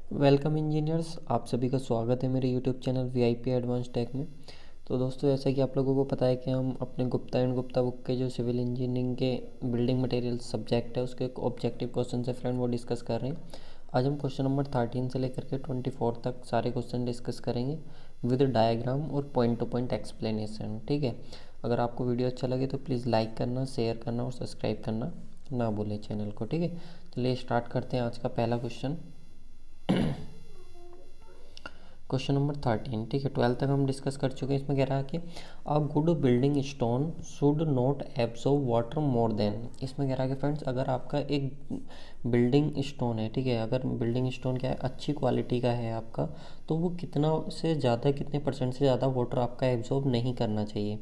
Welcome engineers, आप सभी का स्वागत है मेरे YouTube channel VIP advance tech में। तो दोस्तों, जैसा कि आप लोगों को पता है कि हम अपने गुप्ता एंड गुप्ता बुक के जो सिविल इंजीनियरिंग के बिल्डिंग मटेरियल सब्जेक्ट है उसके एक ऑब्जेक्टिव क्वेश्चन है फ्रेंड, वो डिस्कस कर रहे हैं। आज हम क्वेश्चन नंबर 13 से लेकर के 24 तक सारे क्वेश्चन डिस्कस करेंगे विद डायग्राम और पॉइंट टू पॉइंट एक्सप्लेनेशन। ठीक है, अगर आपको वीडियो अच्छा लगे तो प्लीज़ लाइक करना, शेयर करना और सब्सक्राइब करना ना भूलें चैनल को। ठीक है, चलिए स्टार्ट करते हैं आज का पहला क्वेश्चन। Question number 13। ठीक है, 12 तक हम डिस्कस कर चुके हैं। इसमें कह रहा है कि a good building stone should not absorb water more than. इसमें कह रहा है कि फ्रेंड्स, अगर आपका एक बिल्डिंग स्टोन है, ठीक है, अगर बिल्डिंग स्टोन क्या है, अच्छी क्वालिटी का है आपका, तो वो कितना से ज़्यादा, कितने परसेंट से ज़्यादा वाटर आपका एब्जॉर्ब नहीं करना चाहिए।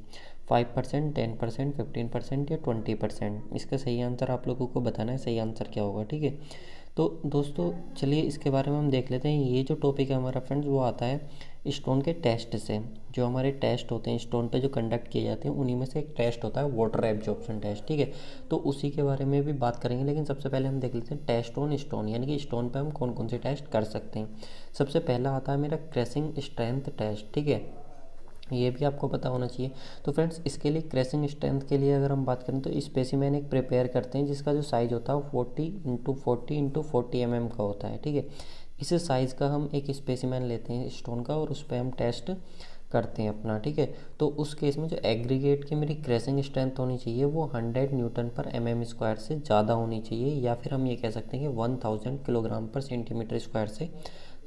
5%, 10%, 15% या 20%। इसका सही आंसर आप लोगों को बताना है, सही आंसर क्या होगा। ठीक है, तो दोस्तों चलिए इसके बारे में हम देख लेते हैं। ये जो टॉपिक है हमारा फ्रेंड्स, वो आता है स्टोन के टेस्ट से। जो हमारे टेस्ट होते हैं स्टोन पे जो कंडक्ट किए जाते हैं, उन्हीं में से एक टेस्ट होता है वाटर एब्जॉर्प्शन टेस्ट। ठीक है, तो उसी के बारे में भी बात करेंगे, लेकिन सबसे पहले हम देख लेते हैं टेस्ट ऑन स्टोन, यानी कि स्टोन पे हम कौन कौन से टेस्ट कर सकते हैं। सबसे पहला आता है मेरा क्रैशिंग स्ट्रेंथ टेस्ट। ठीक है, ये भी आपको पता होना चाहिए। तो फ्रेंड्स, इसके लिए क्रैशिंग स्ट्रेंथ के लिए अगर हम बात करें तो स्पेसिमेन एक प्रिपेयर करते हैं, जिसका जो साइज़ होता है वो 40x40x40 mm का होता है। ठीक है, इस साइज़ का हम एक स्पेसिमेन लेते हैं स्टोन का और उस पर हम टेस्ट करते हैं अपना। ठीक है, तो उस केस में जो एग्रीगेट की मेरी क्रैशिंग स्ट्रेंथ होनी चाहिए वो 100 न्यूटन पर mm² से ज़्यादा होनी चाहिए, या फिर हम ये कह सकते हैं कि 1000 किलोग्राम पर सेंटीमीटर² से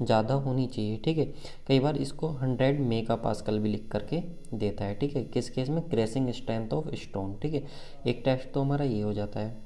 ज़्यादा होनी चाहिए। ठीक है, कई बार इसको 100 मेगा पास्कल भी लिख करके देता है। ठीक है, किस केस में, क्रैशिंग स्ट्रेंथ ऑफ स्टोन। ठीक है, एक टेस्ट तो हमारा ये हो जाता है।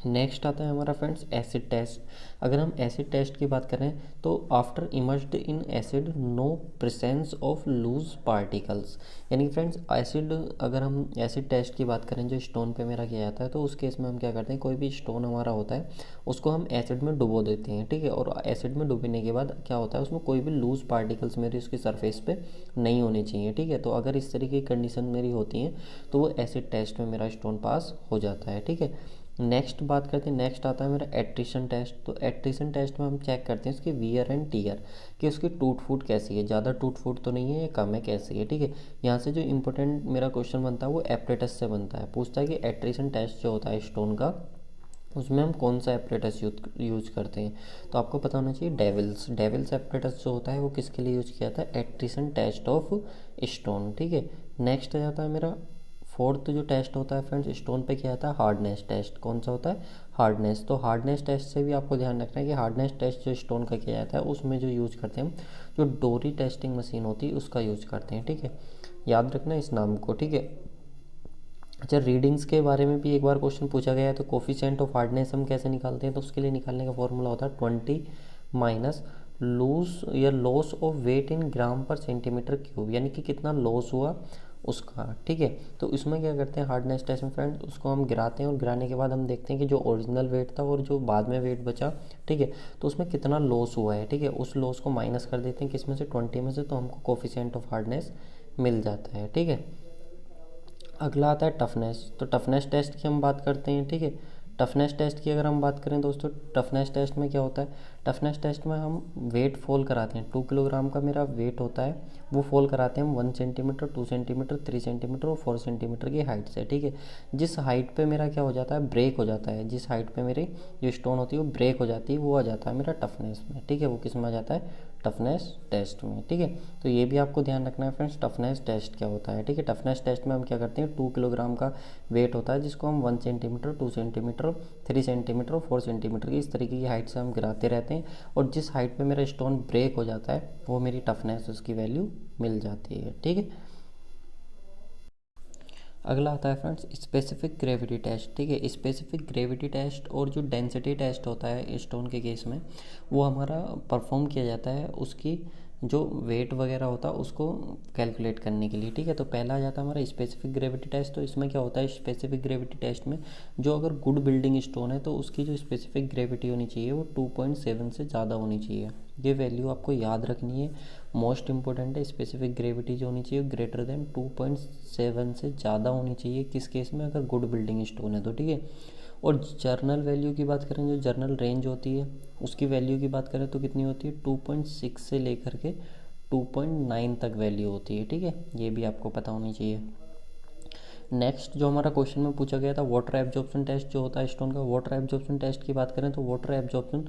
नेक्स्ट आता है हमारा फ्रेंड्स एसिड टेस्ट। अगर हम एसिड टेस्ट की बात करें तो after immersed in acid no presence of loose particles. यानी कि फ्रेंड्स, एसिड, अगर हम एसिड टेस्ट की बात करें जो स्टोन पे मेरा किया जाता है, तो उस केस में हम क्या करते हैं, कोई भी स्टोन हमारा होता है उसको हम एसिड में डुबो देते हैं। ठीक है, और एसिड में डुबने के बाद क्या होता है, उसमें कोई भी लूज पार्टिकल्स मेरे उसकी सरफेस पे नहीं होने चाहिए। ठीक है, तो अगर इस तरीके की कंडीशन मेरी होती हैं तो वो एसिड टेस्ट में मेरा स्टोन पास हो जाता है। ठीक है, नेक्स्ट बात करते हैं। नेक्स्ट आता है मेरा एट्रिशन टेस्ट। तो एट्रिशन टेस्ट में हम चेक करते हैं इसकी वियर एंड टीयर, कि उसकी टूट फूट कैसी है, ज़्यादा टूट फूट तो नहीं है या कम है, कैसी है। ठीक है, यहाँ से जो इंपॉर्टेंट मेरा क्वेश्चन बनता है वो एपरेटस से बनता है। पूछता है कि एट्रिशन टेस्ट जो होता है स्टोन का, उसमें हम कौन सा एपरेटस यूज करते हैं। तो आपको पता होना चाहिए डेविल्स एपरेटस जो होता है वो किसके लिए यूज किया जाता है, एट्रिशन टेस्ट ऑफ स्टोन। ठीक है, नेक्स्ट आ जाता है मेरा फोर्थ जो टेस्ट होता है फ्रेंड्स स्टोन पे, क्या आता है, हार्डनेस टेस्ट। कौन सा होता है, हार्डनेस। तो हार्डनेस टेस्ट से भी आपको ध्यान रखना है कि हार्डनेस टेस्ट जो स्टोन का किया जाता है उसमें जो यूज करते हैं हम, जो डोरी टेस्टिंग मशीन होती है उसका यूज करते हैं। ठीक है, याद रखना इस नाम को। ठीक है, अच्छा, रीडिंग्स के बारे में भी एक बार क्वेश्चन पूछा गया है। तो कोफिशिएंट ऑफ हार्डनेस हम कैसे निकालते हैं, तो उसके लिए निकालने का फॉर्मूला होता है 20 माइनस लूज या लॉस ऑफ वेट इन ग्राम पर सेंटीमीटर क्यूब, यानी कि कितना लॉस हुआ उसका। ठीक है, तो इसमें क्या करते हैं हार्डनेस टेस्ट में फ्रेंड, उसको हम गिराते हैं और गिराने के बाद हम देखते हैं कि जो ओरिजिनल वेट था और जो बाद में वेट बचा, ठीक है, तो उसमें कितना लॉस हुआ है। ठीक है, उस लॉस को माइनस कर देते हैं किसमें से, 20 में से, तो हमको कोफिशिएंट ऑफ हार्डनेस मिल जाता है। ठीक है, अगला आता है टफनेस। तो टफनेस टेस्ट की हम बात करते हैं। ठीक है, टफनेस टेस्ट की अगर हम बात करें दोस्तों, टफनेस टेस्ट में क्या होता है, टफनेस टेस्ट में हम वेट फॉल कराते हैं। 2 किलोग्राम का मेरा वेट होता है, वो फॉल कराते हैं हम 1 सेंटीमीटर, 2 सेंटीमीटर, 3 सेंटीमीटर और 4 सेंटीमीटर की हाइट से। ठीक है, जिस हाइट पे मेरा क्या हो जाता है, ब्रेक हो जाता है, जिस हाइट पे मेरी जो स्टोन होती है वो ब्रेक हो जाती है, वो आ जाता है मेरा टफनेस में। ठीक है, वो किस में आ जाता है, टफनेस टेस्ट में। ठीक है, तो ये भी आपको ध्यान रखना है फ्रेंड्स, टफनेस टेस्ट क्या होता है। ठीक है, टफनेस टेस्ट में हम क्या करते हैं, 2 किलोग्राम का वेट होता है जिसको हम 1 सेंटीमीटर, 2 सेंटीमीटर, 3 सेंटीमीटर और 4 सेंटीमीटर की इस तरीके की हाइट से हम गिराते रहते हैं, और जिस हाइट पे मेरा स्टोन ब्रेक हो जाता है वो मेरी टफनेस उसकी वैल्यू मिल जाती है। ठीक है, अगला आता है फ्रेंड्स स्पेसिफिक ग्रेविटी टेस्ट। ठीक है, स्पेसिफिक ग्रेविटी टेस्ट और जो डेंसिटी टेस्ट होता है स्टोन के केस में, वो हमारा परफॉर्म किया जाता है उसकी जो वेट वगैरह होता है उसको कैलकुलेट करने के लिए। ठीक है, तो पहला आ जाता है हमारा स्पेसिफिक ग्रेविटी टेस्ट। तो इसमें क्या होता है, स्पेसिफिक ग्रेविटी टेस्ट में जो अगर गुड बिल्डिंग स्टोन है तो उसकी जो स्पेसिफिक ग्रेविटी होनी चाहिए वो 2.7 से ज़्यादा होनी चाहिए। ये वैल्यू आपको याद रखनी है, मोस्ट इंपॉर्टेंट है। स्पेसिफिक ग्रेविटी जो होनी चाहिए ग्रेटर देन 2.7 से ज़्यादा होनी चाहिए, किस केस में, अगर गुड बिल्डिंग स्टोन है तो। ठीक है, और जर्नल वैल्यू की बात करें, जो जर्नल रेंज होती है उसकी वैल्यू की बात करें तो कितनी होती है, 2.6 से लेकर के 2.9 तक वैल्यू होती है, ठीक है, ये भी आपको पता होनी चाहिए। नेक्स्ट जो हमारा क्वेश्चन में पूछा गया था, वाटर एब्जॉर्प्शन टेस्ट जो होता है स्टोन का, वाटर एब्जॉर्प्शन टेस्ट की बात करें तो वाटर एब्जॉर्प्शन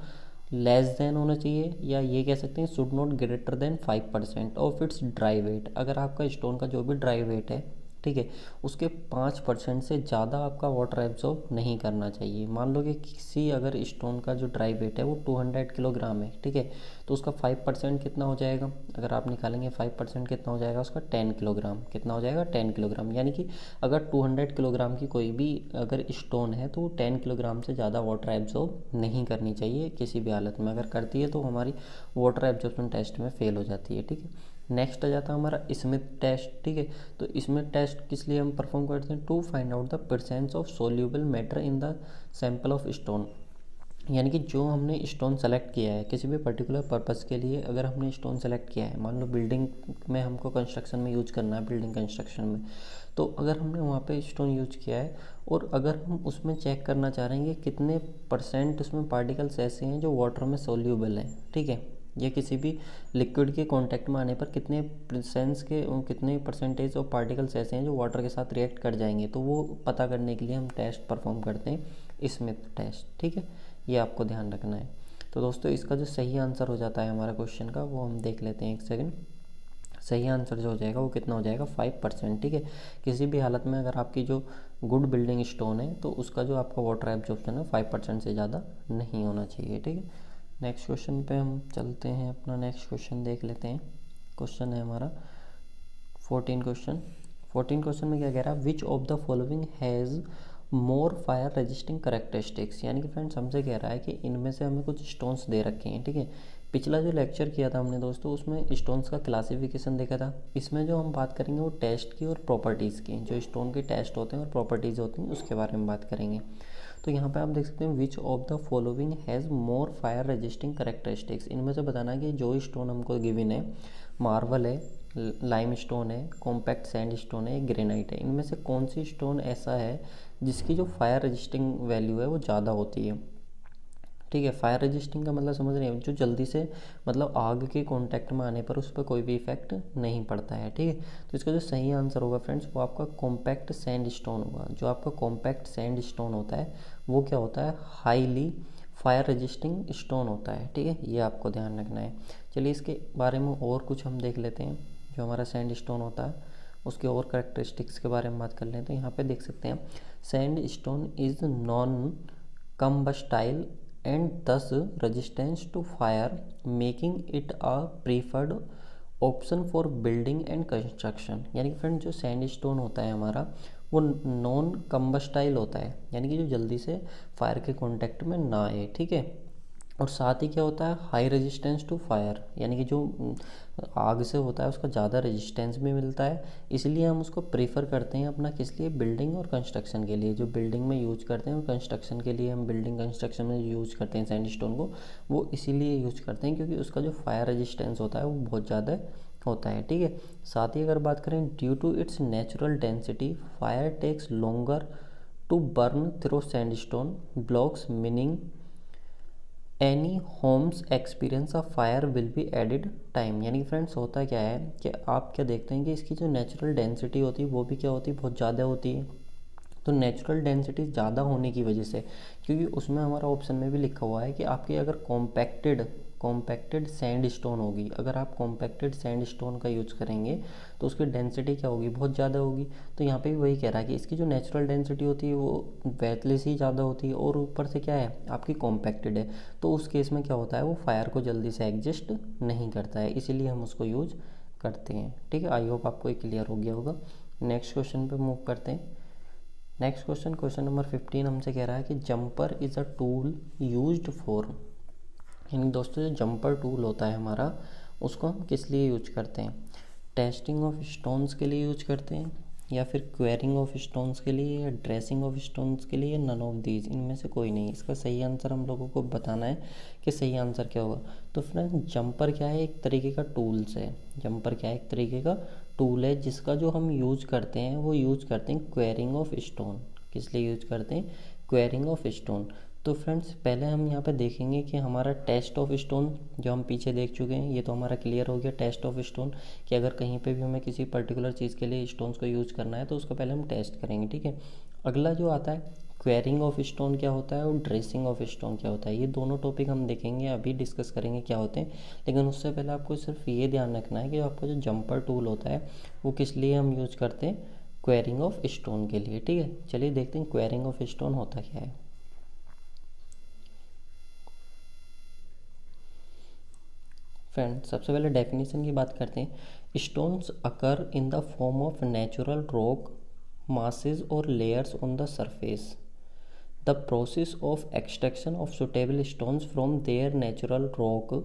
लेस देन होना चाहिए, या ये कह सकते हैं should not greater than 5% of its dry weight. अगर आपका स्टोन का जो भी ड्राई वेट है, ठीक है, उसके 5% से ज़्यादा आपका वाटर एब्जॉर्ब नहीं करना चाहिए। मान लो कि किसी अगर स्टोन का जो ड्राई वेट है वो 200 किलोग्राम है, ठीक है, तो उसका 5% कितना हो जाएगा, अगर आप निकालेंगे 5% कितना हो जाएगा उसका, 10 किलोग्राम। कितना हो जाएगा, 10 किलोग्राम। यानी कि अगर 200 किलोग्राम की कोई भी अगर स्टोन है तो वो 10 किलोग्राम से ज़्यादा वाटर एब्जॉर्ब नहीं करनी चाहिए किसी भी हालत में। अगर करती है तो हमारी वाटर एब्जॉर्प्शन टेस्ट में फेल हो जाती है, ठीक है। नेक्स्ट आ जाता है हमारा स्मिथ टेस्ट, ठीक है। तो स्मिथ टेस्ट किस लिए हम परफॉर्म करते हैं, to find out the presence of soluble matter in the sample of stone. यानी कि जो हमने स्टोन सेलेक्ट किया है किसी भी पर्टिकुलर पर्पस के लिए, अगर हमने स्टोन सेलेक्ट किया है, मान लो बिल्डिंग में हमको कंस्ट्रक्शन में यूज करना है, बिल्डिंग कंस्ट्रक्शन में, तो अगर हमने वहाँ पे स्टोन यूज किया है और अगर हम उसमें चेक करना चाह रहे हैं कि कितने परसेंट उसमें पार्टिकल्स ऐसे हैं जो वाटर में सोल्यूबल हैं, ठीक है, या किसी भी लिक्विड के कांटेक्ट में आने पर कितने कितने परसेंटेज ऑफ पार्टिकल्स ऐसे हैं जो वाटर के साथ रिएक्ट कर जाएंगे, तो वो पता करने के लिए हम टेस्ट परफॉर्म करते हैं स्मिथ टेस्ट, ठीक है, ये आपको ध्यान रखना है। तो दोस्तों इसका जो सही आंसर हो जाता है हमारा क्वेश्चन का वो हम देख लेते हैं, एक सेकंड। सही आंसर जो हो जाएगा वो कितना हो जाएगा, 5%, ठीक है। किसी भी हालत में अगर आपकी जो गुड बिल्डिंग स्टोन है तो उसका जो आपका वाटर एब्जॉर्प्शन है 5% से ज़्यादा नहीं होना चाहिए, ठीक है। नेक्स्ट क्वेश्चन पे हम चलते हैं, अपना नेक्स्ट क्वेश्चन देख लेते हैं। क्वेश्चन है हमारा 14 क्वेश्चन में क्या कह रहा है, विच of the following has more fire resisting characteristics. यानी कि फ्रेंड्स हमसे कह रहा है कि इनमें से हमें कुछ स्टोन्स दे रखे हैं, ठीक है। पिछला जो लेक्चर किया था हमने दोस्तों उसमें स्टोन्स का क्लासिफिकेशन देखा था। इसमें जो हम बात करेंगे वो टेस्ट की और प्रॉपर्टीज़ की, जो स्टोन के टेस्ट होते हैं और प्रॉपर्टीज़ होती हैं उसके बारे में बात करेंगे। तो यहाँ पे आप देख सकते हैं विच of the following has more fire resisting characteristics. इनमें से बताना कि जो स्टोन हमको गिवन है, मार्बल है, लाइम स्टोन है, कॉम्पैक्ट सैंड स्टोन है, ग्रेनाइट है, इनमें से कौन सी स्टोन ऐसा है जिसकी जो फायर रजिस्टिंग वैल्यू है वो ज़्यादा होती है, ठीक है। फायर रजिस्टिंग का मतलब समझ रहे हैं, जो जल्दी से मतलब आग के कांटेक्ट में आने पर उस पर कोई भी इफेक्ट नहीं पड़ता है, ठीक है। तो इसका जो सही आंसर होगा फ्रेंड्स वो आपका कॉम्पैक्ट सैंड स्टोन होगा। जो आपका कॉम्पैक्ट सैंड स्टोन होता है वो क्या होता है, हाईली फायर रजिस्टिंग स्टोन होता है, ठीक है, ये आपको ध्यान रखना है। चलिए इसके बारे में और कुछ हम देख लेते हैं। जो हमारा सैंड स्टोन होता है उसके और करेक्टरिस्टिक्स के बारे में बात कर लेते हैं। तो यहाँ पे देख सकते हैं sand stone is non combustible and thus resistance to fire, making it a preferred option for building and construction। यानी कि फ्रेंड जो सैंड स्टोन होता है हमारा वो नॉन कम्बस्टाइल होता है, यानी कि जो जल्दी से फायर के कांटेक्ट में ना आए, ठीक है। और साथ ही क्या होता है, हाई रेजिस्टेंस टू फायर, यानी कि जो आग से होता है उसका ज़्यादा रेजिस्टेंस भी मिलता है, इसलिए हम उसको प्रेफर करते हैं अपना किस लिए, बिल्डिंग और कंस्ट्रक्शन के लिए। जो बिल्डिंग में यूज करते हैं और कंस्ट्रक्शन के लिए हम बिल्डिंग कंस्ट्रक्शन में यूज करते हैं सैंड स्टोन को, वो इसीलिए यूज करते हैं क्योंकि उसका जो फायर रेजिस्टेंस होता है वो बहुत ज़्यादा होता है, ठीक है। साथ ही अगर बात करें due to its natural density fire takes longer to burn through sand stone blocks, meaning any homes experience of fire will be added time. यानी फ्रेंड्स होता क्या है कि आप क्या देखते हैं कि इसकी जो नेचुरल डेंसिटी होती है वो भी क्या होती है, बहुत ज़्यादा होती है। तो नेचुरल डेंसिटी ज़्यादा होने की वजह से, क्योंकि उसमें हमारा ऑप्शन में भी लिखा हुआ है कि आपकी अगर कॉम्पैक्टेड सैंड स्टोन होगी, अगर आप कॉम्पैक्टेड सैंड स्टोन का यूज़ करेंगे तो उसकी डेंसिटी क्या होगी, बहुत ज़्यादा होगी। तो यहाँ पे भी वही कह रहा है कि इसकी जो नेचुरल डेंसिटी होती है वो वेटलेस ही ज़्यादा होती है और ऊपर से क्या है आपकी कॉम्पैक्टेड है, तो उस केस में क्या होता है वो फायर को जल्दी से एडजस्ट नहीं करता है, इसीलिए हम उसको यूज करते हैं, ठीक है। आई होप आपको ये क्लियर हो गया होगा। नेक्स्ट क्वेश्चन पे मूव करते हैं। नेक्स्ट क्वेश्चन नंबर 15 हमसे कह रहा है कि jumper is a tool used for. यानी दोस्तों जो जंपर टूल होता है हमारा उसको हम किस लिए यूज करते हैं, टेस्टिंग ऑफ स्टोन्स के लिए यूज करते हैं, या फिर क्वेरिंग ऑफ स्टोन्स के लिए, या ड्रेसिंग ऑफ स्टोन्स के लिए, नन ऑफ दीज, इनमें से कोई नहीं। इसका सही आंसर हम लोगों को बताना है कि सही आंसर क्या होगा। तो फ्रेंड जंपर क्या है, एक तरीके का टूल्स है। जंपर क्या है, एक तरीके का टूल है जिसका जो हम यूज करते हैं वो यूज करते हैं क्वेरिंग ऑफ स्टोन। किस लिए यूज करते हैं, क्वेरिंग ऑफ स्टोन। तो फ्रेंड्स पहले हम यहाँ पे देखेंगे कि हमारा टेस्ट ऑफ स्टोन जो हम पीछे देख चुके हैं, ये तो हमारा क्लियर हो गया टेस्ट ऑफ स्टोन, कि अगर कहीं पे भी हमें किसी पर्टिकुलर चीज़ के लिए स्टोन्स को यूज़ करना है तो उसको पहले हम टेस्ट करेंगे, ठीक है। अगला जो आता है क्वेरिंग ऑफ स्टोन क्या होता है और ड्रेसिंग ऑफ स्टोन क्या होता है, ये दोनों टॉपिक हम देखेंगे, अभी डिस्कस करेंगे क्या होते हैं। लेकिन उससे पहले आपको सिर्फ ये ध्यान रखना है कि आपका जो जंपर टूल होता है वो किस लिए हम यूज़ करते हैं, क्वेरिंग ऑफ स्टोन के लिए, ठीक है। चलिए देखते हैं क्वेरिंग ऑफ स्टोन होता क्या है। फ्रेंड सबसे पहले डेफिनेशन की बात करते हैं। Stones occur in the form of natural rock masses or layers on the surface. The process of extraction of suitable stones from their natural rock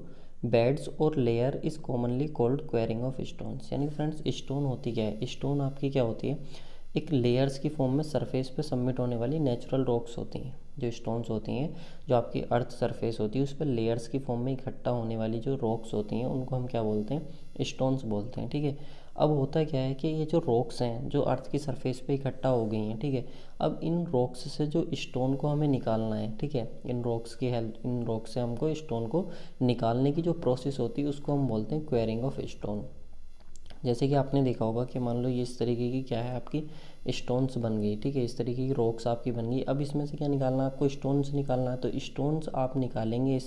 beds और layer is commonly called quarrying of stones. यानी friends stone होती क्या है, stone आपकी क्या होती है, एक लेयर्स की फॉर्म में सरफेस पे सबमिट होने वाली नेचुरल रॉक्स होती हैं। जो स्टोन्स होती हैं, जो आपकी अर्थ सरफेस होती है उस पर लेयर्स की फॉर्म में इकट्ठा होने वाली जो रॉक्स होती हैं उनको हम क्या बोलते हैं, स्टोन्स बोलते हैं, ठीक है। अब होता क्या है कि ये जो रॉक्स हैं जो अर्थ की सरफेस पे इकट्ठा हो गई हैं, ठीक है। अब इन रॉक्स से जो स्टोन को हमें निकालना है, ठीक है, इन रॉक्स की हेल्प, इन रॉक्स से हमको स्टोन को निकालने की जो प्रोसेस होती है उसको हम बोलते हैं क्वेरिंग ऑफ स्टोन। जैसे कि आपने देखा होगा कि मान लो ये इस तरीके की क्या है आपकी स्टोन्स बन गई, ठीक है, इस तरीके की रॉक्स आपकी बन गई। अब इसमें से क्या निकालना है आपको, स्टोन्स निकालना है। तो स्टोन्स आप निकालेंगे,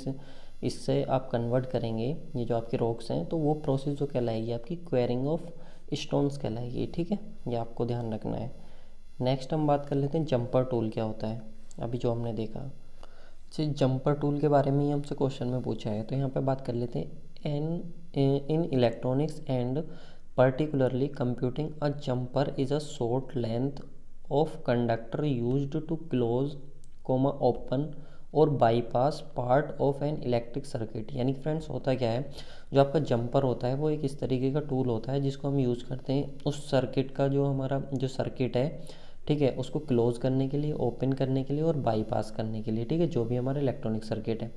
इससे आप कन्वर्ट करेंगे ये जो आपके रॉक्स हैं, तो वो प्रोसेस जो कहलाएगी आपकी क्वेरिंग ऑफ स्टोन्स कहलाएगी, ठीक है। ये आपको ध्यान रखना है। नेक्स्ट हम बात कर लेते हैं जंपर टूल क्या होता है, अभी जो हमने देखा। अच्छा जंपर टूल के बारे में ही हमसे क्वेश्चन में पूछा है, तो यहाँ पे बात कर लेते हैं। In electronics and particularly computing, a jumper is a short length of conductor used to close, open और bypass part of an electric circuit। यानी फ्रेंड्स होता क्या है, जो आपका जंपर होता है वो एक इस तरीके का टूल होता है जिसको हम यूज़ करते हैं उस सर्किट का, जो हमारा जो सर्किट है, ठीक है, उसको क्लोज करने के लिए, ओपन करने के लिए और बाईपास करने के लिए, ठीक है, जो भी हमारा इलेक्ट्रॉनिक सर्किट है।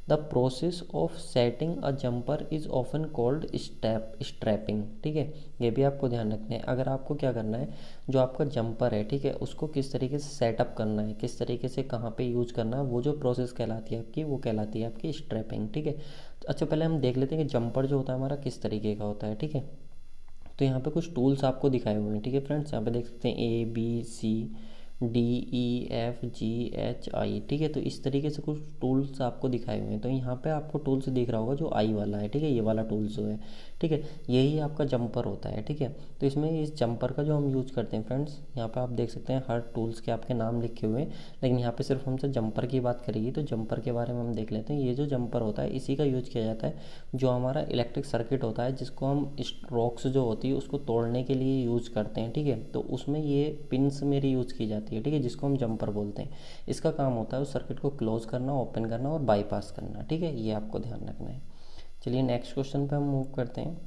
The process of setting a jumper is often called strapping, ठीक है। ये भी आपको ध्यान रखना है। अगर आपको क्या करना है, जो आपका जंपर है, ठीक है, उसको किस तरीके से सेटअप करना है, किस तरीके से कहाँ पे यूज़ करना है, वो जो प्रोसेस कहलाती है आपकी, वो कहलाती है आपकी स्ट्रैपिंग, ठीक है। तो अच्छा पहले हम देख लेते हैं कि जंपर जो होता है हमारा किस तरीके का होता है, ठीक है। तो यहाँ पे कुछ टूल्स आपको दिखाए हुए हैं, ठीक है फ्रेंड्स। यहाँ पे देख सकते हैं ABCDEFGHI, ठीक है। तो इस तरीके से कुछ टूल्स आपको दिखाए हुए हैं। तो यहाँ पे आपको टूल्स दिख रहा होगा जो आई वाला है, ठीक है, ये वाला टूल्स जो है, ठीक है, यही आपका जंपर होता है, ठीक है। तो इसमें इस जंपर का जो हम यूज़ करते हैं फ्रेंड्स, यहाँ पे आप देख सकते हैं हर टूल्स के आपके नाम लिखे हुए हैं, लेकिन यहाँ पे सिर्फ हमसे जंपर की बात करेगी। तो जंपर के बारे में हम देख लेते हैं। ये जो जंपर होता है इसी का यूज़ किया जाता है, जो हमारा इलेक्ट्रिक सर्किट होता है जिसको हम रॉक्स जो होती है उसको तोड़ने के लिए यूज़ करते हैं, ठीक है। तो उसमें ये पिन्स मेरी यूज़ की जाती है, ठीक है, जिसको हम जंपर बोलते हैं। इसका काम होता है उस सर्किट को क्लोज करना, ओपन करना और बाईपास करना, ठीक है, ये आपको ध्यान रखना है। चलिए नेक्स्ट क्वेश्चन पे हम मूव करते हैं।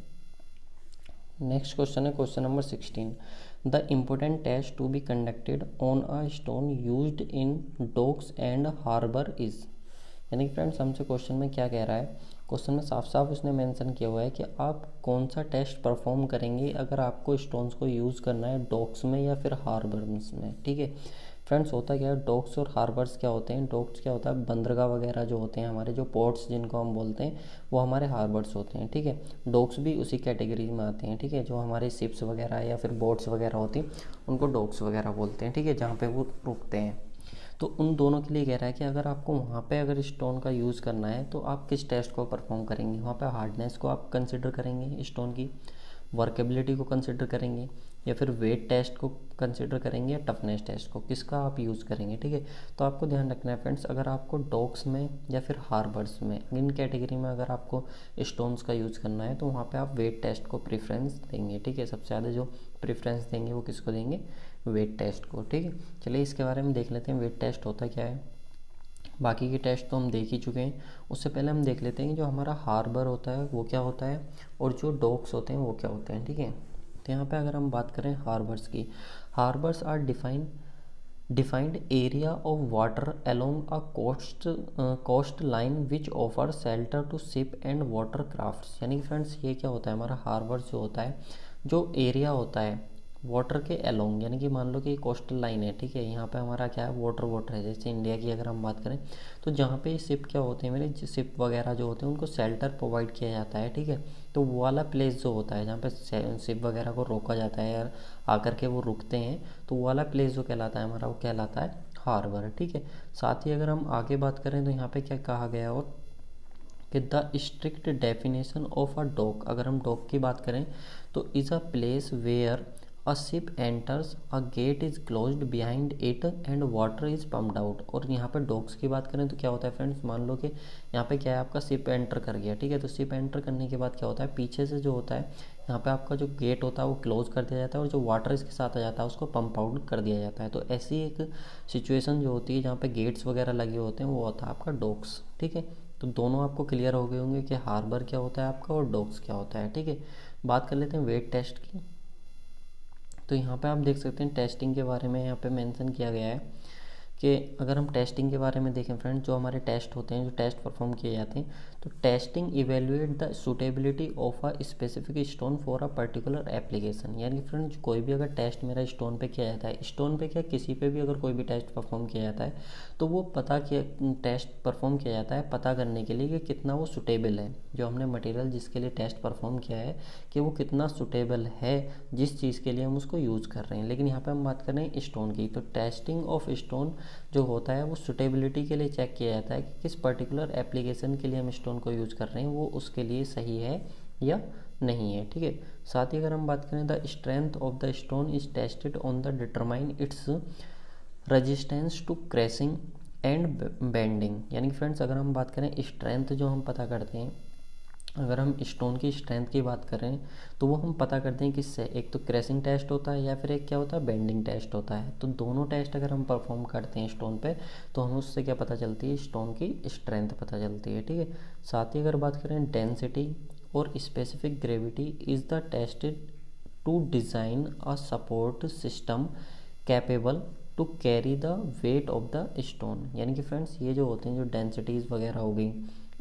नेक्स्ट क्वेश्चन है question number 16। The important test to be conducted on a stone used in docks and harbour is. यानी कि फ्रेंड्स हमसे क्वेश्चन में क्या कह रहा है, क्वेश्चन में साफ साफ उसने मेंशन किया हुआ है कि आप कौन सा टेस्ट परफॉर्म करेंगे अगर आपको स्टोन्स को यूज़ करना है डॉक्स में या फिर हार्बर्स में, ठीक है। फ्रेंड्स होता क्या है, डॉक्स और हार्बर्स क्या होते हैं, डॉक्स क्या होता है, बंदरगाह वगैरह जो होते हैं हमारे, जो पोर्ट्स जिनको हम बोलते हैं वो हमारे हार्बर्स होते हैं, ठीक है। डॉक्स भी उसी कैटेगरी में आते हैं, ठीक है, जो हमारे शिप्स वगैरह या फिर बोट्स वगैरह होती हैं उनको डॉक्स वगैरह बोलते हैं, ठीक है, जहाँ पे वो रुकते हैं। तो उन दोनों के लिए कह रहा है कि अगर आपको वहाँ पे अगर स्टोन का यूज़ करना है तो आप किस टेस्ट को परफॉर्म करेंगे, वहाँ पे हार्डनेस को आप कंसिडर करेंगे, स्टोन की वर्केबिलिटी को कंसिडर करेंगे, या फिर वेट टेस्ट को कंसिडर करेंगे, या टफनेस टेस्ट को, किसका आप यूज़ करेंगे, ठीक है। तो आपको ध्यान रखना है फ्रेंड्स, अगर आपको डॉक्स में या फिर हार्बर्स में, इन कैटेगरी में अगर आपको स्टोन्स का यूज़ करना है तो वहाँ पे आप वेट टेस्ट को प्रेफरेंस देंगे, ठीक है। सबसे ज़्यादा जो प्रेफरेंस देंगे वो किसको देंगे, वेट टेस्ट को, ठीक है। चलिए इसके बारे में देख लेते हैं वेट टेस्ट होता क्या है। बाकी के टेस्ट तो हम देख ही चुके हैं, उससे पहले हम देख लेते हैं कि जो हमारा हार्बर होता है वो क्या होता है और जो डॉक्स होते हैं वो क्या होते हैं, ठीक है। तो यहाँ पे अगर हम बात करें हार्बर्स की, harbours are defined area of water along a coastline which offer shelter to ship and water crafts. यानी कि फ्रेंड्स ये क्या होता है, हमारा हार्बर्स जो होता है, जो एरिया होता है वाटर के अलोंग, यानी कि मान लो कि कोस्टल लाइन है, ठीक है, यहाँ पे हमारा क्या है, वाटर है। जैसे इंडिया की अगर हम बात करें तो जहाँ पे शिप क्या होते हैं मेरे, शिप वगैरह जो होते हैं उनको शेल्टर प्रोवाइड किया जाता है, ठीक है। तो वो वाला प्लेस जो होता है जहाँ पे शिप वगैरह को रोका जाता है या आकर के वो रुकते हैं, तो वो वाला प्लेस जो कहलाता है हमारा, वो कहलाता है हार्बर, ठीक है। साथ ही अगर हम आगे बात करें तो यहाँ पे क्या कहा गया और कि the strict definition of a dock, अगर हम डॉक की बात करें तो is a place where a ship enters, a gate is closed behind it and water is pumped out. और यहाँ पे डॉक्स की बात करें तो क्या होता है फ्रेंड्स, मान लो कि यहाँ पे क्या है, आपका शिप एंटर कर गया, ठीक है। तो शिप एंटर करने के बाद क्या होता है, पीछे से जो होता है यहाँ पे आपका जो गेट होता है वो क्लोज कर दिया जाता है, और जो वाटर इसके साथ आ जाता है उसको पंप आउट कर दिया जाता है। तो ऐसी एक सिचुएशन जो होती है जहाँ पे गेट्स वगैरह लगे होते हैं वो होता है आपका डॉक्स, ठीक है। तो दोनों आपको क्लियर हो गए होंगे कि हार्बर क्या होता है आपका और डॉक्स क्या होता है, ठीक है। बात कर लेते हैं वेट टेस्ट की। तो यहाँ पे आप देख सकते हैं टेस्टिंग के बारे में यहाँ पे मेंशन किया गया है कि अगर हम टेस्टिंग के बारे में देखें फ्रेंड, जो हमारे टेस्ट होते हैं, जो टेस्ट परफॉर्म किए जाते हैं, तो testing evaluate the suitability of a specific stone for a particular application. यानी फ्रेंड्स कोई भी अगर टेस्ट मेरा स्टोन पे किया जाता है, स्टोन पे क्या किसी पे भी अगर कोई भी टेस्ट परफॉर्म किया जाता है, तो वो पता किया टेस्ट परफॉर्म किया जाता है पता करने के लिए कि कितना वो सुटेबल है, जो हमने मटेरियल जिसके लिए टेस्ट परफॉर्म किया है कि वो कितना सुटेबल है जिस चीज़ के लिए हम उसको यूज़ कर रहे हैं। लेकिन यहाँ पे हम बात कर रहे हैं स्टोन की, तो टेस्टिंग ऑफ स्टोन जो होता है वो सुटेबिलिटी के लिए चेक किया जाता है कि किस पर्टिकुलर एप्लीकेशन के लिए हम स्टोन को यूज़ कर रहे हैं वो उसके लिए सही है या नहीं है, ठीक है। साथ ही अगर हम बात करें the strength of the stone is tested on the determine its resistance to crashing and bending. यानी फ्रेंड्स अगर हम बात करें स्ट्रेंथ जो हम पता करते हैं, अगर हम स्टोन की स्ट्रेंथ की बात करें तो वो हम पता करते हैं किससे, एक तो क्रैशिंग टेस्ट होता है या फिर एक क्या होता है, बेंडिंग टेस्ट होता है। तो दोनों टेस्ट अगर हम परफॉर्म करते हैं स्टोन पे तो हमें उससे क्या पता चलती है, स्टोन की स्ट्रेंथ पता चलती है, ठीक है। साथ ही अगर बात करें डेंसिटी और specific gravity is the tested to design a support system capable to carry the weight of the stone. यानी कि फ्रेंड्स ये जो होते हैं, जो डेंसिटीज़ वगैरह हो गई,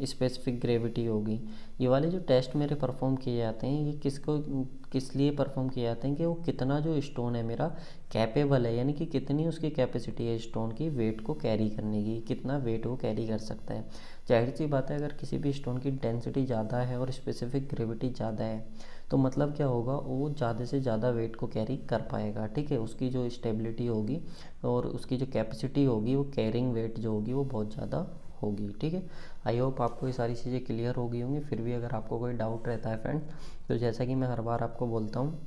स्पेसिफिक ग्रेविटी होगी, ये वाले जो टेस्ट मेरे परफॉर्म किए जाते हैं ये किस लिए परफॉर्म किए जाते हैं कि वो कितना जो स्टोन है मेरा कैपेबल है, यानी कि कितनी उसकी कैपेसिटी है स्टोन की वेट को कैरी करने की, कितना वेट वो कैरी कर सकता है। जाहिर सी बात है अगर किसी भी स्टोन की डेंसिटी ज़्यादा है और स्पेसिफिक ग्रेविटी ज़्यादा है तो मतलब क्या होगा, वो ज़्यादा से ज़्यादा वेट को कैरी कर पाएगा, ठीक है। उसकी जो स्टेबिलिटी होगी और उसकी जो कैपेसिटी होगी, वो कैरिंग वेट जो होगी वो बहुत ज़्यादा होगी, ठीक है। आई होप आपको ये सारी चीज़ें क्लियर हो गई होंगी। फिर भी अगर आपको कोई डाउट रहता है फ्रेंड, तो जैसा कि मैं हर बार आपको बोलता हूँ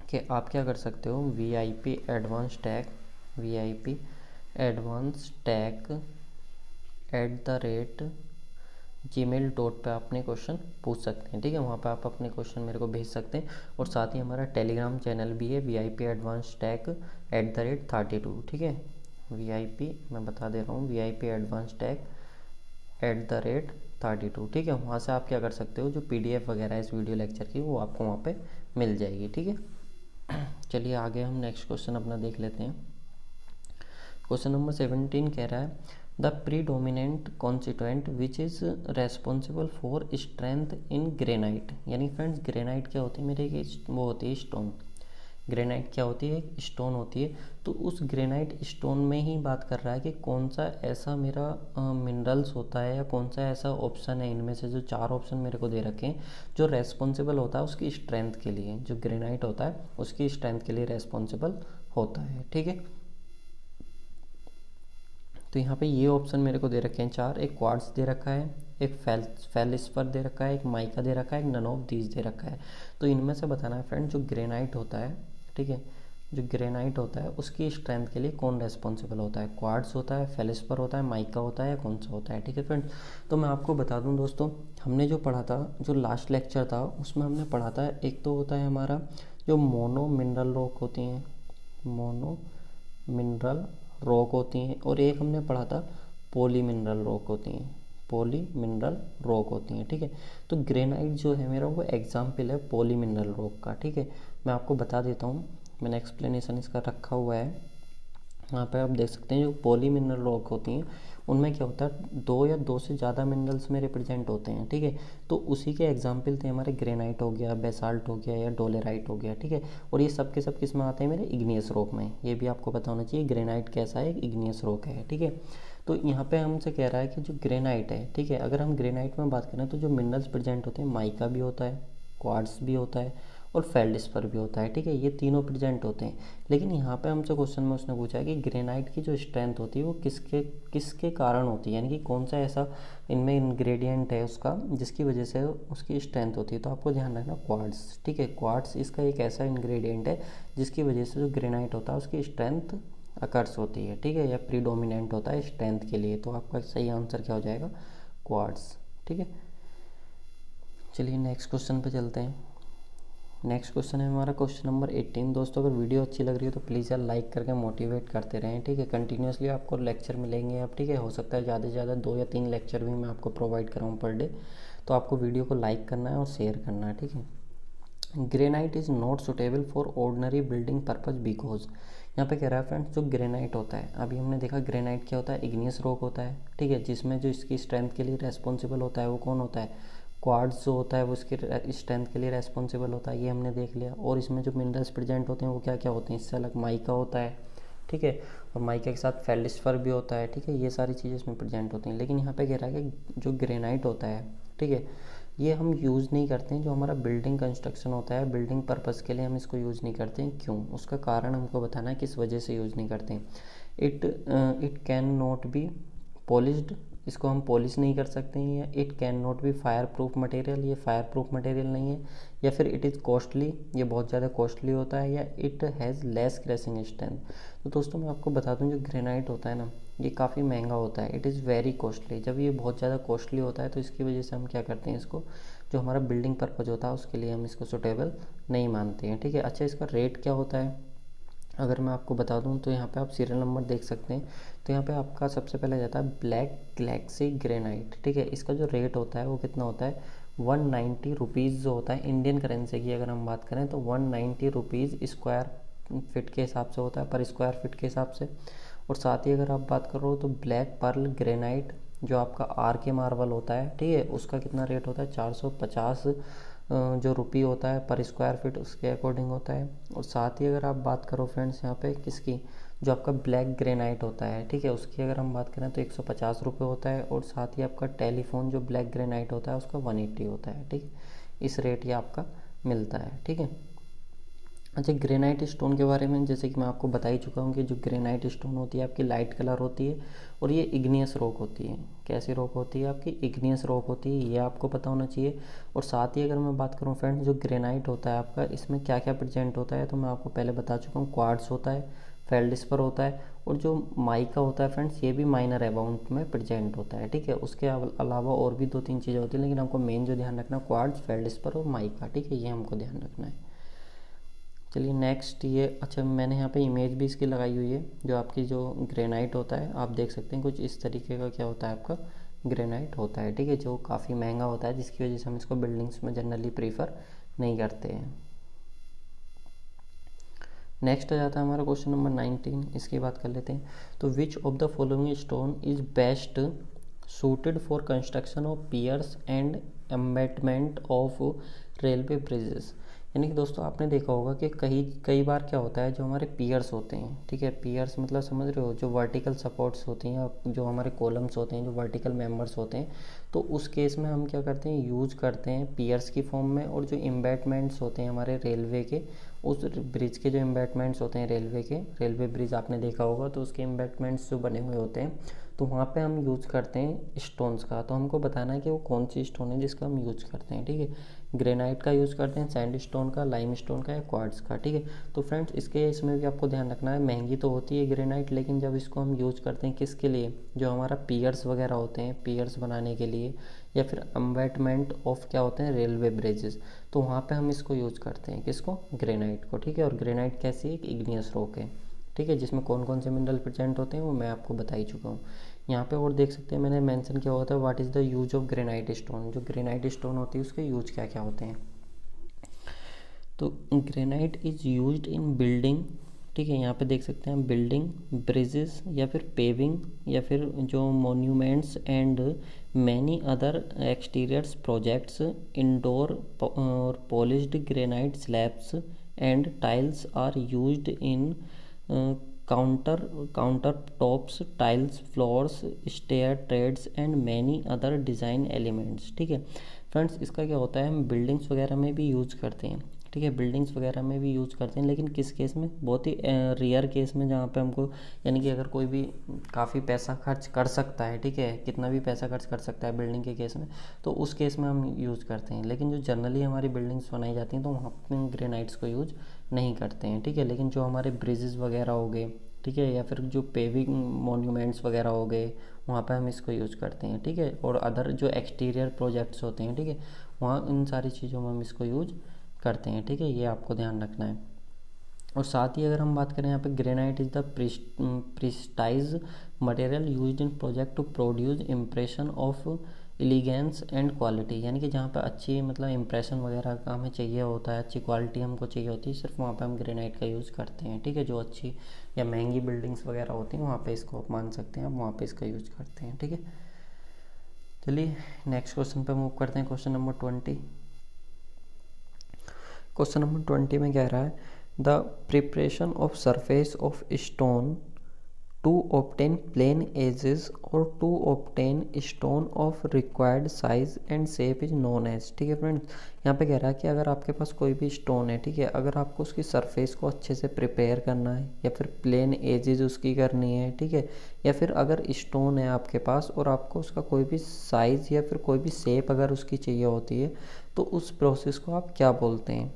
कि आप क्या कर सकते हो, VIP एडवांस टैग gmail.com पे अपने क्वेश्चन पूछ सकते हैं, ठीक है। वहाँ पे आप अपने क्वेश्चन मेरे को भेज सकते हैं। और साथ ही हमारा टेलीग्राम चैनल भी है VIP एडवांस टैग @32, ठीक है। VIP मैं बता दे रहा हूँ, VIP एडवांस टैग @32, ठीक है। वहाँ से आप क्या कर सकते हो, जो PDF वगैरह है इस वीडियो लेक्चर की वो आपको वहाँ पे मिल जाएगी, ठीक है। चलिए आगे हम नेक्स्ट क्वेश्चन अपना देख लेते हैं। क्वेश्चन नंबर 17 कह रहा है the predominant constituent which is responsible for strength in granite. यानी फ्रेंड्स ग्रेनाइट क्या होती है मेरे, वो होती है स्टोन। ग्रेनाइट क्या होती है, स्टोन होती है। तो उस ग्रेनाइट स्टोन में ही बात कर रहा है कि कौन सा ऐसा मेरा मिनरल्स होता है या कौन सा ऐसा ऑप्शन है इनमें से, जो 4 ऑप्शन मेरे को दे रखे हैं, जो रेस्पॉन्सिबल होता है उसकी स्ट्रेंथ के लिए, जो ग्रेनाइट होता है उसकी स्ट्रेंथ के लिए रेस्पॉन्सिबल होता है, ठीक है। तो यहाँ पे ये ऑप्शन मेरे को दे रखे हैं 4, एक क्वार्ट्ज दे रखा है, एक फेल्सपर दे रखा है, एक माइका दे रखा है, एक नन ऑफ दीज दे रखा है। तो इनमें से बताना है फ्रेंड, जो ग्रेनाइट होता है, ठीक है, जो ग्रेनाइट होता है उसकी स्ट्रेंथ के लिए कौन रेस्पॉन्सिबल होता है, क्वार्ट्ज होता है, फेल्सपर होता है, माइका होता है या कौन सा होता है, ठीक है फ्रेंड। तो मैं आपको बता दूं दोस्तों, हमने जो पढ़ा था, जो लास्ट लेक्चर था उसमें हमने पढ़ा था, एक तो होता है हमारा जो मोनो मिनरल रॉक होती हैं, मोनो मिनरल रॉक होती हैं, और एक हमने पढ़ा था पॉली मिनरल रॉक होती हैं, पॉली मिनरल रॉक होती हैं, ठीक है। तो ग्रेनाइट जो है मेरा वो एग्जाम्पल है पॉली मिनरल रॉक का, ठीक है। मैं आपको बता देता हूँ, मैंने एक्सप्लेनेशन इसका रखा हुआ है, वहाँ पे आप देख सकते हैं। जो पॉली मिनरल रॉक होती हैं उनमें क्या होता है 2 या 2 से ज़्यादा मिनरल्स में रिप्रेजेंट होते हैं, ठीक है। तो उसी के एग्जाम्पल थे हमारे ग्रेनाइट हो गया, बेसाल्ट हो गया या डोलेराइट हो गया, ठीक है। और ये सब के सब किस में आते हैं मेरे इग्नियस रॉक में, ये भी आपको पता होना चाहिए ग्रेनाइट कैसा है, इग्नियस रॉक है, ठीक है। तो यहाँ पे हमसे कह रहा है कि जो ग्रेनाइट है, ठीक है, अगर हम ग्रेनाइट में बात करें तो जो मिनरल्स प्रेजेंट होते हैं माइका भी होता है, क्वार्ट्ज भी होता है और फेल्डस्पर भी होता है, ठीक है। ये तीनों प्रेजेंट होते हैं। लेकिन यहाँ पे हमसे क्वेश्चन में उसने पूछा है कि ग्रेनाइट की जो स्ट्रेंथ होती है वो किसके किसके कारण होती है, यानी कि कौन सा ऐसा इनमें इंग्रेडिएंट है उसका जिसकी वजह से उसकी स्ट्रेंथ होती है। तो आपको ध्यान रखना क्वार्ट्ज, ठीक है, क्वार्ट्ज इसका एक ऐसा इंग्रेडिएंट है जिसकी वजह से जो ग्रेनाइट होता है उसकी स्ट्रेंथ अकर्स होती है, ठीक है, या प्रीडोमिनेंट होता है स्ट्रेंथ के लिए। तो आपका सही आंसर क्या हो जाएगा, क्वार्ट्ज, ठीक है। चलिए नेक्स्ट क्वेश्चन पे चलते हैं। नेक्स्ट क्वेश्चन है हमारा क्वेश्चन नंबर 18। दोस्तों अगर वीडियो अच्छी लग रही है तो प्लीज़ यार लाइक करके मोटिवेट करते रहें, ठीक है। कंटिन्यूसली आपको लेक्चर मिलेंगे अब, ठीक है। हो सकता है ज़्यादा से ज़्यादा 2 या 3 लेक्चर भी मैं आपको प्रोवाइड कराऊँ पर डे। तो आपको वीडियो को लाइक करना है और शेयर करना है, ठीक है। Granite is not suitable for ordinary building purpose because, यहाँ पे कह रहा है फ्रेंड्स जो ग्रेनाइट होता है, अभी हमने देखा ग्रेनाइट क्या होता है, इग्नियस रॉक होता है, ठीक है, जिसमें जो इसकी स्ट्रेंथ के लिए रेस्पॉन्सिबल होता है वो कौन होता है, क्वार्ट्ज जो होता है वो इसकी स्ट्रेंथ के लिए रेस्पॉन्सिबल होता है, ये हमने देख लिया। और इसमें जो मिनरल्स प्रेजेंट होते हैं वो क्या क्या होते हैं, इससे अलग माइका होता है, ठीक है, और माइका के साथ फेल्डस्पर भी होता है, ठीक है, ये सारी चीज़ें इसमें प्रेजेंट होती हैं। लेकिन यहाँ पे कह रहा है कि जो ग्रेनाइट होता है, ठीक है, ये हम यूज़ नहीं करते हैं, जो हमारा बिल्डिंग कंस्ट्रक्शन होता है बिल्डिंग पर्पस के लिए हम इसको यूज़ नहीं करते हैं। क्यों, उसका कारण हमको बताना है किस वजह से यूज़ नहीं करते हैं। It can not be polished, इसको हम पॉलिश नहीं कर सकते हैं, या it can not be fire proof material, ये फायर प्रूफ मटेरियल नहीं है, या फिर इट इज़ कॉस्टली, ये बहुत ज़्यादा कॉस्टली होता है, या it has less crashing strength. तो दोस्तों मैं आपको बता दूं जो ग्रेनाइट होता है ना ये काफ़ी महंगा होता है, इट इज़ वेरी कॉस्टली। जब ये बहुत ज़्यादा कॉस्टली होता है तो इसकी वजह से हम क्या करते हैं, इसको जो हमारा बिल्डिंग पर्पज़ होता है उसके लिए हम इसको सुटेबल नहीं मानते हैं, ठीक है। अच्छा इसका रेट क्या होता है अगर मैं आपको बता दूं तो यहाँ पे आप सीरियल नंबर देख सकते हैं। तो यहाँ पे आपका सबसे पहले जाता है ब्लैक गैलेक्सी ग्रेनाइट, ठीक है, इसका जो रेट होता है वो कितना होता है 190 रुपीज़ जो होता है इंडियन करेंसी की अगर हम बात करें तो 190 रुपीज़ स्क्वायर फिट के हिसाब से होता है, पर स्क्वायर फिट के हिसाब से। और साथ ही अगर आप बात करो तो ब्लैक पर्ल ग्रेनाइट जो आपका आर के मार्बल होता है, ठीक है, उसका कितना रेट होता है 450 जो रुपये होता है पर स्क्वायर फीट उसके अकॉर्डिंग होता है। और साथ ही अगर आप बात करो फ्रेंड्स यहाँ पे किसकी, जो आपका ब्लैक ग्रेनाइट होता है, ठीक है, उसकी अगर हम बात करें तो 150 रुपये होता है। और साथ ही आपका टेलीफोन जो ब्लैक ग्रेनाइट होता है उसका 180 होता है, ठीक है, इस रेट ये आपका मिलता है, ठीक है। अच्छा ग्रेनाइट स्टोन के बारे में जैसे कि मैं आपको बता ही चुका हूँ कि जो ग्रेनाइट स्टोन होती है आपकी लाइट कलर होती है और ये इग्नियस रॉक होती है। कैसी रॉक होती है आपकी, इग्नियस रॉक होती है, ये आपको पता होना चाहिए। और साथ ही अगर मैं बात करूँ फ्रेंड्स जो ग्रेनाइट होता है आपका इसमें क्या क्या प्रेजेंट होता है तो मैं आपको पहले बता चुका हूँ, क्वार्ट्ज होता है, फेल्डस्पर होता है, और जो माइका होता है फ्रेंड्स ये भी माइनर अमाउंट में प्रेजेंट होता है, ठीक है। उसके अलावा और भी 2-3 चीज़ें होती हैं लेकिन हमको मेन जो ध्यान रखना क्वार्ट्ज, फेल्डस्पर और माइका, ठीक है, ये हमको ध्यान रखना है। चलिए नेक्स्ट ये, अच्छा मैंने यहाँ पे इमेज भी इसकी लगाई हुई है। जो आपकी जो ग्रेनाइट होता है आप देख सकते हैं कुछ इस तरीके का क्या होता है आपका ग्रेनाइट होता है, ठीक है, जो काफ़ी महंगा होता है जिसकी वजह से हम इसको बिल्डिंग्स में जनरली प्रीफर नहीं करते हैं। नेक्स्ट आ जाता है हमारा क्वेश्चन नंबर 19, इसकी बात कर लेते हैं। तो which of the following stone is best suited for construction of piers and abutment of railway bridges. यानी कि दोस्तों आपने देखा होगा कि कई बार क्या होता है जो हमारे पियर्स होते हैं, ठीक है, पियर्स मतलब समझ रहे हो जो वर्टिकल सपोर्ट्स होती हैं, जो हमारे कॉलम्स होते हैं, जो वर्टिकल मेंबर्स होते हैं, तो उस केस में हम क्या करते हैं यूज करते हैं पियर्स की फॉर्म में। और जो एम्बेटमेंट्स होते हैं हमारे रेलवे के, उस ब्रिज के जो एम्बेटमेंट्स होते हैं रेलवे के, रेलवे ब्रिज आपने देखा होगा तो उसके एम्बेटमेंट्स जो बने हुए होते हैं तो वहाँ पे हम यूज़ करते हैं स्टोन्स का। तो हमको बताना है कि वो कौन सी स्टोन है जिसका हम यूज़ करते हैं, ठीक है, ग्रेनाइट का यूज़ करते हैं, सैंड स्टोन का, लाइम स्टोन का या क्वार्ट्ज का, ठीक है। तो फ्रेंड्स इसमें भी आपको ध्यान रखना है महंगी तो होती है ग्रेनाइट, लेकिन जब इसको हम यूज़ करते हैं किसके लिए, जो हमारा पियर्स वगैरह होते हैं, पियर्स बनाने के लिए, या फिर एम्बेटमेंट ऑफ क्या होते हैं रेलवे ब्रिजेस, तो वहाँ पे हम इसको यूज़ करते हैं किसको, ग्रेनाइट को, ठीक है। और ग्रेनाइट कैसी है, इग्नियस रॉक है, ठीक है, जिसमें कौन कौन से मिनरल प्रेजेंट होते हैं वो मैं आपको बता ही चुका हूँ। यहाँ पे और देख सकते हैं मैंने मेंशन किया होता है what is the use of granite stone, जो ग्रेनाइट स्टोन होती है उसके यूज क्या क्या होते हैं। तो granite is used in building ठीक है। यहाँ पे देख सकते हैं बिल्डिंग, ब्रिजेस या फिर पेविंग या फिर जो monuments and many other exteriors projects, indoor और polished granite slabs and tiles are used in counter tops, tiles, floors, stair treads and many other design elements. ठीक है फ्रेंड्स, इसका क्या होता है, हम बिल्डिंग्स वगैरह में भी यूज़ करते हैं। ठीक है, बिल्डिंग्स वगैरह में भी यूज़ करते हैं, लेकिन किस केस में, बहुत ही रेयर केस में, जहाँ पे हमको यानी कि अगर कोई भी काफ़ी पैसा खर्च कर सकता है, ठीक है, कितना भी पैसा खर्च कर सकता है बिल्डिंग के केस में, तो उस केस में हम यूज़ करते हैं। लेकिन जो जनरली हमारी बिल्डिंग्स बनाई जाती हैं तो वहाँ पर हम ग्रेनाइट्स को यूज़ नहीं करते हैं। ठीक है, लेकिन जो हमारे ब्रिजेस वगैरह हो गए, ठीक है, या फिर जो पेविंग मॉन्यूमेंट्स वगैरह हो गए, वहाँ पे हम इसको यूज़ करते हैं। ठीक है, और अदर जो एक्सटीरियर प्रोजेक्ट्स होते हैं, ठीक है, वहाँ इन सारी चीज़ों में हम इसको यूज करते हैं। ठीक है, ये आपको ध्यान रखना है। और साथ ही अगर हम बात करें यहाँ पे, granite is the prestige material used in project to produce impression of elegance and quality, यानी कि जहाँ पे अच्छी मतलब इम्प्रेशन वगैरह का हमें चाहिए होता है, अच्छी क्वालिटी हमको चाहिए होती है, सिर्फ वहाँ पे हम ग्रेनाइट का यूज़ करते हैं। ठीक है, जो अच्छी या महंगी बिल्डिंग्स वगैरह होती हैं वहाँ पे इसको आप मान सकते हैं, आप वहाँ पे इसका यूज़ करते हैं। ठीक है, चलिए नेक्स्ट क्वेश्चन पे मूव करते हैं। Question number 20। क्वेश्चन नंबर 20 में कह रहा है, the preparation of surface of stone to obtain plain edges और to obtain stone of required size and shape is known as. ठीक है फ्रेंड्स, यहाँ पे कह रहा है कि अगर आपके पास कोई भी स्टोन है, ठीक है, अगर आपको उसकी सरफेस को अच्छे से प्रिपेयर करना है या फिर प्लेन एजेस उसकी करनी है, ठीक है, या फिर अगर स्टोन है आपके पास और आपको उसका कोई भी साइज़ या फिर कोई भी शेप अगर उसकी चाहिए होती है, तो उस प्रोसेस को आप क्या बोलते हैं?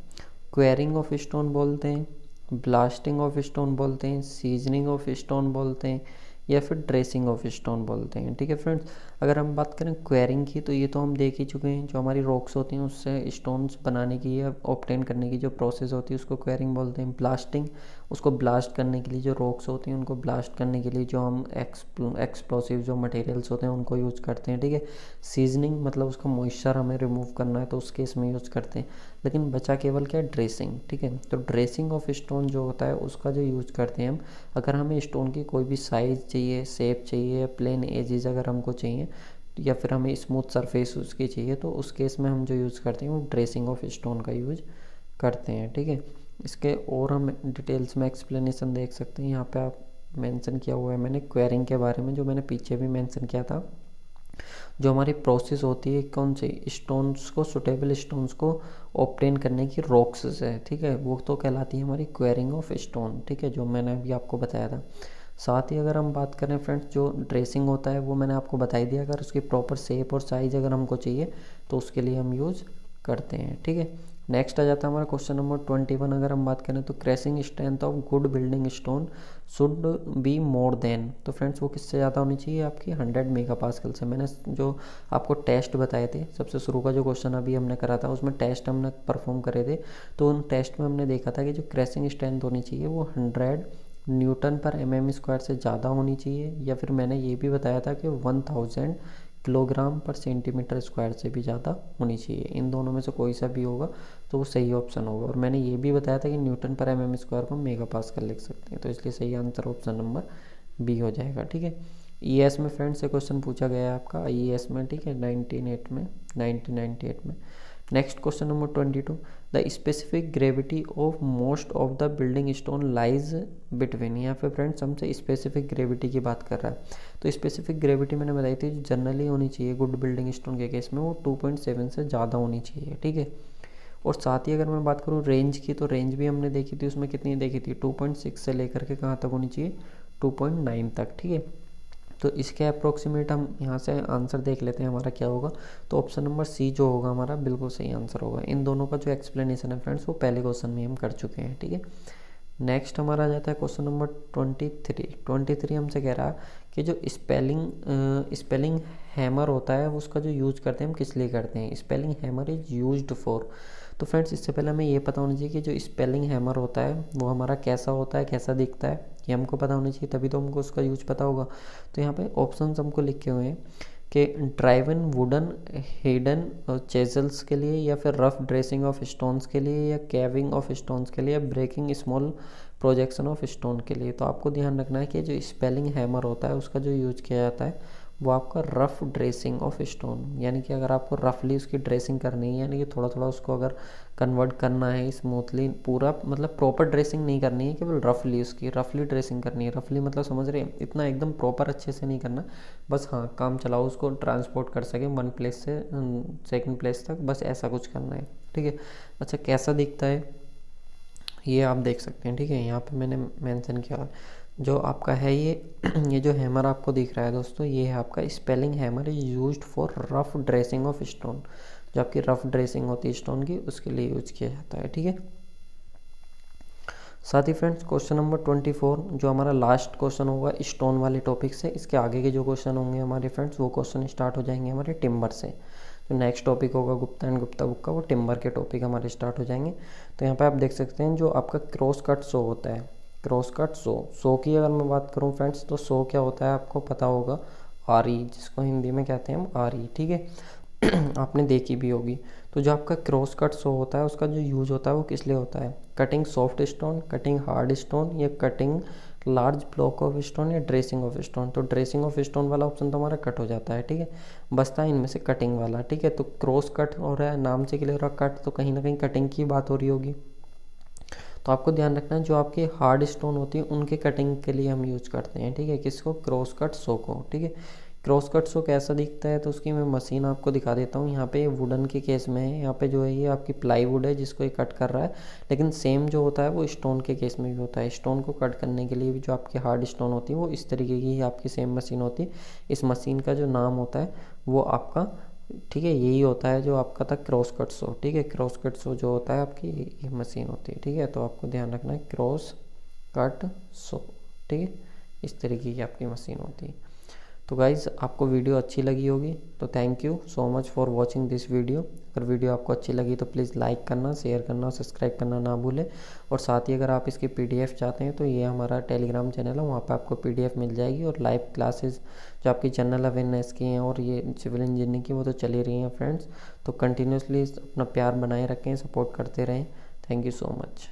क्वेरिंग ऑफ स्टोन बोलते हैं, ब्लास्टिंग ऑफ स्टोन बोलते हैं, सीजनिंग ऑफ स्टोन बोलते हैं, या फिर ड्रेसिंग ऑफ स्टोन बोलते हैं। ठीक है फ्रेंड्स, अगर हम बात करें क्वेरिंग की, तो ये तो हम देख ही चुके हैं, जो हमारी रॉक्स होती हैं उससे स्टोन्स बनाने की या ऑब्टेन करने की जो प्रोसेस होती है उसको क्वेरिंग बोलते हैं। ब्लास्टिंग, उसको ब्लास्ट करने के लिए, जो रॉक्स होती हैं उनको ब्लास्ट करने के लिए जो हम एक्सप्लोसिव जो मटेरियल्स होते हैं उनको यूज़ करते हैं। ठीक है, सीजनिंग मतलब उसका मॉइस्चर हमें रिमूव करना है तो उस केस में यूज़ करते हैं। लेकिन बचा केवल क्या, ड्रेसिंग। ठीक है, तो ड्रेसिंग ऑफ स्टोन जो होता है उसका जो यूज़ करते हैं हम, अगर हमें स्टोन की कोई भी साइज़ चाहिए, शेप चाहिए, या प्लेन एजेस अगर हमको चाहिए, या फिर हमें स्मूथ सरफेस उसकी चाहिए, तो उस केस में हम जो यूज़ करते हैं वो ड्रेसिंग ऑफ स्टोन का यूज़ करते हैं। ठीक है, इसके और हम डिटेल्स में एक्सप्लेनेशन देख सकते हैं। यहाँ पे आप मेंशन किया हुआ है मैंने क्वेरिंग के बारे में, जो मैंने पीछे भी मेंशन किया था। जो हमारी प्रोसेस होती है कौन से स्टोन्स को, सुटेबल स्टोन्स को ऑब्टेन करने की रॉक्स से, ठीक है, वो तो कहलाती है हमारी क्वेरिंग ऑफ स्टोन। ठीक है, जो मैंने अभी आपको बताया था। साथ ही अगर हम बात करें फ्रेंड्स, जो ड्रेसिंग होता है वो मैंने आपको बता ही दिया, अगर उसकी प्रॉपर शेप और साइज़ अगर हमको चाहिए तो उसके लिए हम यूज़ करते हैं। ठीक है, नेक्स्ट आ जाता है हमारा क्वेश्चन नंबर 21। अगर हम बात करें तो crashing strength of good building stone should be more than, तो फ्रेंड्स वो किससे ज़्यादा होनी चाहिए, आपकी 100 मेगापास्कल से। मैंने जो आपको टेस्ट बताए थे, सबसे शुरू का जो क्वेश्चन अभी हमने करा था उसमें टेस्ट हमने परफॉर्म करे थे, तो उन टेस्ट में हमने देखा था कि जो क्रेसिंग स्ट्रेंथ होनी चाहिए वो 100 न्यूटन पर mm स्क्वायर से ज़्यादा होनी चाहिए, या फिर मैंने ये भी बताया था कि 1000 किलोग्राम पर सेंटीमीटर स्क्वायर से भी ज़्यादा होनी चाहिए। इन दोनों में से कोई सा भी होगा तो वो सही ऑप्शन होगा। और मैंने ये भी बताया था कि न्यूटन पर mm स्क्वायर को मेगा पास्कल लिख सकते हैं, तो इसलिए सही आंसर ऑप्शन नंबर बी हो जाएगा। ठीक है, ES में फ्रेंड्स से क्वेश्चन पूछा गया है आपका IES में, ठीक है, 1998 में। Next question number 22, the specific gravity of most of the building stone lies between. यहाँ पे फ्रेंड्स हमसे स्पेसिफिक ग्रेविटी की बात कर रहा है, तो स्पेसिफिक ग्रेविटी मैंने बताई थी जनरली होनी चाहिए गुड बिल्डिंग स्टोन के केस में वो 2.7 से ज़्यादा होनी चाहिए। ठीक है, और साथ ही अगर मैं बात करूँ रेंज की, तो रेंज भी हमने देखी थी, उसमें कितनी देखी थी, 2.6 से लेकर के कहाँ तक होनी चाहिए, 2.9 तक। ठीक है, तो इसके अप्रोक्सीमेट हम यहाँ से आंसर देख लेते हैं हमारा क्या होगा, तो ऑप्शन नंबर सी जो होगा हमारा बिल्कुल सही आंसर होगा। इन दोनों का जो एक्सप्लेनेशन है फ्रेंड्स वो पहले क्वेश्चन में हम कर चुके हैं। ठीक है, नेक्स्ट हमारा आ जाता है क्वेश्चन नंबर 23 हमसे कह रहा है कि जो स्पेलिंग हैमर होता है उसका जो यूज करते हैं हम किस लिए करते हैं, spelling hammer is used for. तो फ्रेंड्स इससे पहले हमें ये पता होना चाहिए कि जो स्पेलिंग हैमर होता है वो हमारा कैसा होता है, कैसा दिखता है, ये हमको पता होना चाहिए, तभी तो हमको उसका यूज पता होगा। तो यहाँ पे ऑप्शंस हमको लिखे हुए हैं कि ड्राइवन वुडन हिडन चेजल्स के लिए, या फिर रफ ड्रेसिंग ऑफ स्टोन्स के लिए, या कैविंग ऑफ स्टोन्स के लिए, या breaking small projection of stone के लिए। तो आपको ध्यान रखना है कि जो स्पेलिंग हैमर होता है उसका जो यूज किया जाता है वो आपका रफ ड्रेसिंग ऑफ स्टोन, यानी कि अगर आपको रफली उसकी ड्रेसिंग करनी है, यानी कि थोड़ा थोड़ा उसको अगर कन्वर्ट करना है स्मूथली, पूरा मतलब प्रॉपर ड्रेसिंग नहीं करनी है, केवल रफली उसकी रफली ड्रेसिंग करनी है। रफली मतलब समझ रहे हैं, इतना एकदम प्रॉपर अच्छे से नहीं करना, बस हाँ काम चलाओ उसको ट्रांसपोर्ट कर सके वन प्लेस से सेकंड प्लेस तक, बस ऐसा कुछ करना है, ठीक है। अच्छा कैसा दिखता है ये आप देख सकते हैं, ठीक है। यहाँ पे मैंने मेंशन किया जो आपका है ये जो हैमर आपको दिख रहा है दोस्तों, ये है आपका spelling hammer, is used for rough dressing of stone. जो आपकी रफ ड्रेसिंग होती है स्टोन की उसके लिए यूज किया जाता है, ठीक है। साथ ही फ्रेंड्स क्वेश्चन नंबर 24 जो हमारा लास्ट क्वेश्चन होगा स्टोन वाले टॉपिक से, इसके आगे के जो क्वेश्चन होंगे हमारे फ्रेंड्स वो क्वेश्चन स्टार्ट हो जाएंगे हमारे टिम्बर से। जो नेक्स्ट टॉपिक होगा गुप्ता एंड गुप्ता बुक का, वो टिम्बर के टॉपिक हमारे स्टार्ट हो जाएंगे। तो यहाँ पे आप देख सकते हैं जो आपका क्रॉस कट सो होता है, क्रॉस कट सो की अगर मैं बात करूँ फ्रेंड्स, तो सो क्या होता है आपको पता होगा, आरी, जिसको हिंदी में कहते हैं हम आरी, ठीक है। आपने देखी भी होगी। तो जो आपका क्रॉस कट सो होता है उसका जो यूज होता है वो किस लिए होता है, cutting soft stone, cutting hard stone, या cutting large block of stone, या ड्रेसिंग ऑफ स्टोन। तो ड्रेसिंग ऑफ स्टोन वाला ऑप्शन तो हमारा कट हो जाता है, ठीक है, बचता है इनमें से कटिंग वाला, ठीक है। तो क्रॉस कट हो रहा है, नाम से क्लियर हो रहा कट, तो कहीं ना कहीं कटिंग की बात हो रही होगी। तो आपको ध्यान रखना है जो आपके हार्ड स्टोन होती है उनके कटिंग के लिए हम यूज करते हैं, ठीक है, किसको, क्रॉस कट सो को, ठीक है। क्रॉस कट सो कैसा दिखता है तो उसकी मैं मशीन आपको दिखा देता हूँ। यहाँ पे वुडन के केस में है, यहाँ पे जो है ये आपकी प्लाईवुड है जिसको ये कट कर रहा है, लेकिन सेम जो होता है वो स्टोन के केस में भी होता है। स्टोन को कट करने के लिए भी जो आपकी हार्ड स्टोन होती है वो इस तरीके की ही आपकी सेम मशीन होती है। इस मशीन का जो नाम होता है वो आपका, ठीक है, यही होता है जो आपका था क्रॉस कट सो, ठीक है। क्रॉस कट सो जो होता है आपकी ये मशीन होती है, ठीक है। तो आपको ध्यान रखना है क्रॉस कट सो, ठीक है, इस तरीके की आपकी मशीन होती है। तो गाइज़ आपको वीडियो अच्छी लगी होगी तो thank you so much for watching this video. अगर वीडियो आपको अच्छी लगी तो प्लीज़ लाइक करना, शेयर करना और सब्सक्राइब करना ना भूलें। और साथ ही अगर आप इसकी पीडीएफ चाहते हैं तो ये हमारा टेलीग्राम चैनल है, वहाँ पे आपको पीडीएफ मिल जाएगी। और लाइव क्लासेस जो आपकी जनरल अवेयरनेस की हैं और ये सिविल इंजीनियरिंग की वो तो चली रही हैं फ्रेंड्स। तो कंटिन्यूसली अपना प्यार बनाए रखें, सपोर्ट करते रहें। Thank you so much.